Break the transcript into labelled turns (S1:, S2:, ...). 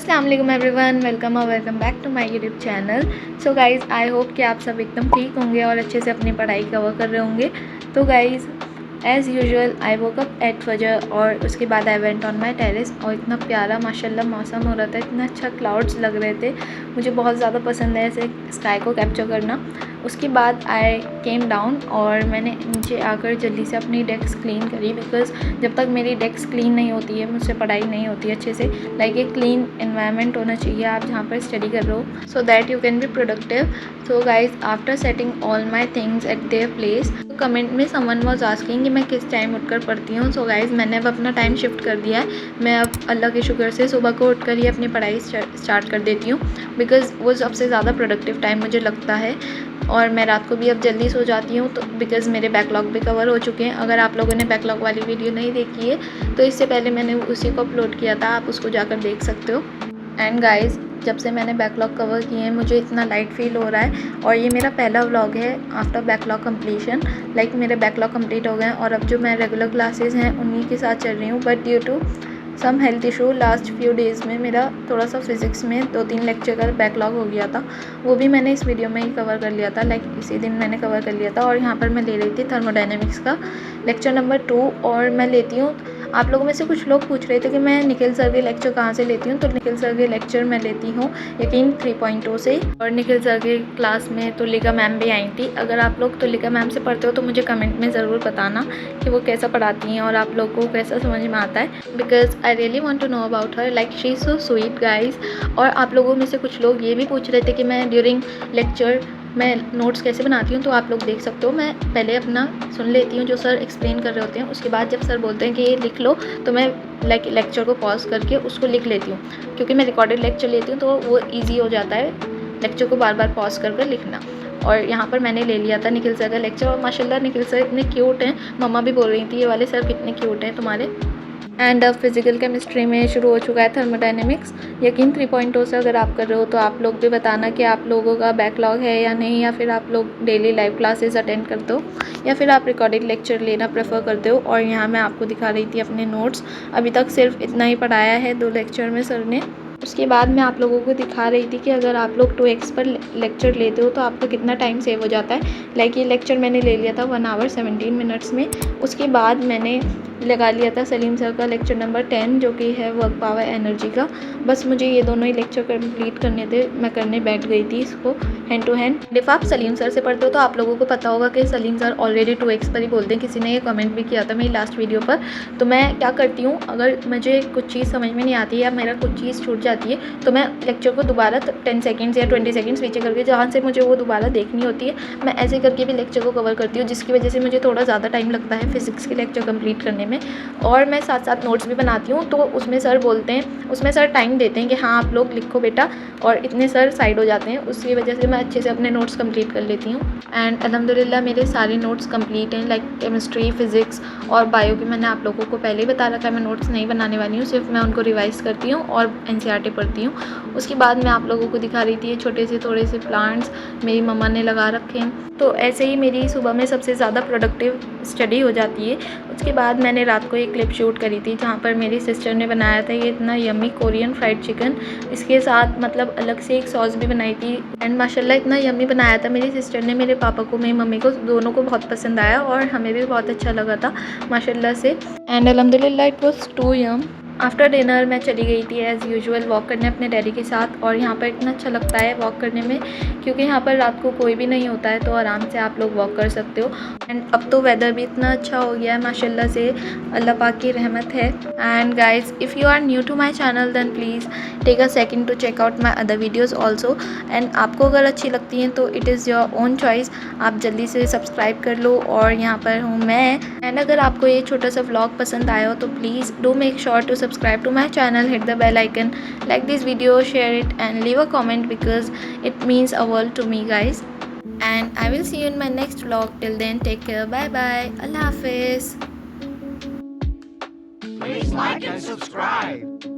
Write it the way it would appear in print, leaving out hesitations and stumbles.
S1: अस्सलाम वालेकुम everyone, welcome back to my YouTube channel. So guys, I hope कि आप सब एकदम ठीक होंगे और अच्छे से अपनी पढ़ाई कवर कर रहे होंगे। तो guys, as usual I woke up at फजर और उसके बाद I went on my terrace और इतना प्यारा माशाल्लाह मौसम हो रहा था, इतना अच्छा क्लाउड्स लग रहे थे। मुझे बहुत ज़्यादा पसंद है ऐसे स्काई को कैप्चर करना। उसके बाद आई केम डाउन और मैंने नीचे आकर जल्दी से अपनी डेस्क क्लीन करी, बिकॉज़ जब तक मेरी डेस्क क्लीन नहीं होती है मुझसे पढ़ाई नहीं होती अच्छे से। लाइक एक क्लीन एनवायरनमेंट होना चाहिए आप जहाँ पर स्टडी कर रहे हो, so that you can be productive. So guys, after setting all my things at their place, comment में समवन वाज आस्किंग कि मैं किस टाइम उठकर पढ़ती हूँ। सो गाइज, मैंने अब अपना टाइम शिफ्ट कर दिया है। मैं अब अल्लाह के शुक्र से सुबह को उठकर ही अपनी पढ़ाई स्टार्ट कर देती हूँ, बिकॉज़ वो सबसे ज़्यादा प्रोडक्टिव टाइम मुझे लगता है। और मैं रात को भी अब जल्दी सो जाती हूँ, तो बिकॉज़ मेरे बैकलॉग भी कवर हो चुके हैं। अगर आप लोगों ने बैकलॉग वाली वीडियो नहीं देखी है तो इससे पहले मैंने उसी को अपलोड किया था, आप उसको जाकर देख सकते हो। एंड गाइज़, जब से मैंने बैकलॉग कवर किए हैं मुझे इतना लाइट फील हो रहा है, और ये मेरा पहला व्लॉग है आफ्टर बैकलॉग कंप्लीशन। लाइक मेरे बैकलॉग कंप्लीट हो गए हैं और अब जो मैं रेगुलर क्लासेस हैं उन्हीं के साथ चल रही हूँ। But due to some health issue last few days में मेरा थोड़ा सा फिज़िक्स में 2-3 लेक्चर का बैकलॉग हो गया था। वो भी मैंने इस वीडियो में ही कवर कर लिया था, लाइक इसी दिन मैंने कवर कर लिया था। और यहाँ पर मैं ले रही थी थर्मोडायनेमिक्स का लेक्चर नंबर 2, और मैं लेती हूँ। आप लोगों में से कुछ लोग पूछ रहे थे कि मैं निखिल सर के लेक्चर कहाँ से लेती हूँ, तो निखिल सर के लेक्चर मैं लेती हूँ यकीन 3.0 से। और निखिल सर के क्लास में तुलिका मैम भी आई थी। अगर आप लोग तुलिका मैम से पढ़ते हो तो मुझे कमेंट में ज़रूर बताना कि वो कैसा पढ़ाती हैं और आप लोगों को कैसा समझ में आता है, because I really want to know about her. Like she is so sweet guys. और आप लोगों में से कुछ लोग ये भी पूछ रहे थे कि मैं ड्यूरिंग लेक्चर मैं नोट्स कैसे बनाती हूँ, तो आप लोग देख सकते हो। मैं पहले अपना सुन लेती हूँ जो सर एक्सप्लेन कर रहे होते हैं, उसके बाद जब सर बोलते हैं कि ये लिख लो तो मैं लाइक लेक्चर को पॉज करके उसको लिख लेती हूँ, क्योंकि मैं रिकॉर्डेड लेक्चर लेती हूँ तो वो ईजी हो जाता है लेक्चर को बार बार पॉज कर लिखना। और यहाँ पर मैंने ले लिया था निखिल सर का लेक्चर, और माशाल्लाह निखिल सर इतने क्यूट हैं। मम्मा भी बोल रही थी ये वाले सर कितने क्यूट हैं तुम्हारे। एंड अब फिज़िकल केमिस्ट्री में शुरू हो चुका है थर्मोडायनेमिक्स यकीन 3.0 से। अगर आप कर रहे हो तो आप लोग भी बताना कि आप लोगों का बैकलॉग है या नहीं, या फिर आप लोग डेली लाइव क्लासेस अटेंड करते हो, या फिर आप रिकॉर्डेड लेक्चर लेना प्रेफर करते हो। और यहाँ मैं आपको दिखा रही थी अपने नोट्स। अभी तक सिर्फ इतना ही पढ़ाया है 2 लेक्चर में सर ने। उसके बाद मैं आप लोगों को दिखा रही थी कि अगर आप लोग 2x पर लेक्चर लेते हो तो आपका कितना टाइम सेव हो जाता है। लाइक ये लेक्चर मैंने ले लिया था 1 आवर 17 मिनट्स में। उसके बाद मैंने लगा लिया था सलीम सर का लेक्चर नंबर 10, जो कि है वर्क पावर एनर्जी का। बस मुझे ये दोनों ही लेक्चर कंप्लीट करने थे, मैं करने बैठ गई थी इसको हैंड टू हैंड। इफ़ आप सलीम सर से पढ़ते हो तो आप लोगों को पता होगा कि सलीम सर ऑलरेडी 2x पर ही बोलते हैं। किसी ने ये कमेंट भी किया था मेरी लास्ट वीडियो पर। तो मैं क्या करती हूँ, अगर मुझे कुछ चीज़ समझ में नहीं आती या मेरा कुछ चीज़ छूट जाती है तो मैं लेक्चर को दोबारा 10 सेकेंड्स या 20 सेकेंड्स पीछे करके जहाँ से मुझे वो दोबारा देखनी होती है, मैं ऐसे करके भी लेक्चर को कवर करती हूँ, जिसकी वजह से मुझे थोड़ा ज़्यादा टाइम लगता है फिज़िक्स के लेक्चर कंप्लीट करने में। और मैं साथ साथ नोट्स भी बनाती हूँ, तो उसमें सर बोलते हैं, उसमें सर टाइम देते हैं कि हाँ आप लोग लिखो बेटा, और इतने सर साइड हो जाते हैं। उसकी वजह से मैं अच्छे से अपने नोट्स कंप्लीट कर लेती हूँ। एंड अल्हम्दुलिल्लाह मेरे सारे नोट्स कंप्लीट हैं। लाइक केमिस्ट्री, फिज़िक्स और बायो की मैंने आप लोगों को पहले ही बता रखा है, मैं नोट्स नहीं बनाने वाली हूँ, सिर्फ मैं उनको रिवाइज़ करती हूँ और एनसीईआरटी पढ़ती हूँ। उसके बाद मैं आप लोगों को दिखा रही थी ये छोटे से थोड़े से प्लांट्स मेरी मम्मा ने लगा रखे हैं। तो ऐसे ही मेरी सुबह में सबसे ज़्यादा प्रोडक्टिव स्टडी हो जाती है। उसके बाद मैंने रात को एक क्लिप शूट करी थी जहाँ पर मेरी सिस्टर ने बनाया था ये इतना यम्मी कोरियन फ्राइड चिकन। इसके साथ मतलब अलग से एक सॉस भी बनाई थी, एंड माशाल्लाह इतना यम्मी बनाया था मेरी सिस्टर ने। मेरे पापा को, मेरी मम्मी को, दोनों को बहुत पसंद आया और हमें भी बहुत अच्छा लगा था माशाल्लाह से। एंड अल्हम्दुलिल्लाह it was too yum. After dinner मैं चली गई थी एज़ यूजुअल वॉक करने अपने डैडी के साथ। और यहाँ पर इतना अच्छा लगता है वॉक करने में, क्योंकि यहाँ पर रात को कोई भी नहीं होता है, तो आराम से आप लोग वॉक कर सकते हो। एंड अब तो वेदर भी इतना अच्छा हो गया है माशाल्लाह से, अल्लाह पाक की रहमत है। And guys, if you are new to my channel then please take a second to check out my other videos also. And आपको अगर अच्छी लगती हैं तो it is your own choice, आप जल्दी से सब्सक्राइब कर लो। और यहाँ पर हूँ मैं। एंड अगर आपको ये छोटा सा व्लॉग पसंद आया हो तो please do make sure to subscribe to my channel, hit the bell icon, like this video, share it and leave a comment, because it means a world to me guys. And I will see you in my next vlog. Till then, take care, bye bye, Allah Hafiz.
S2: Please like and subscribe.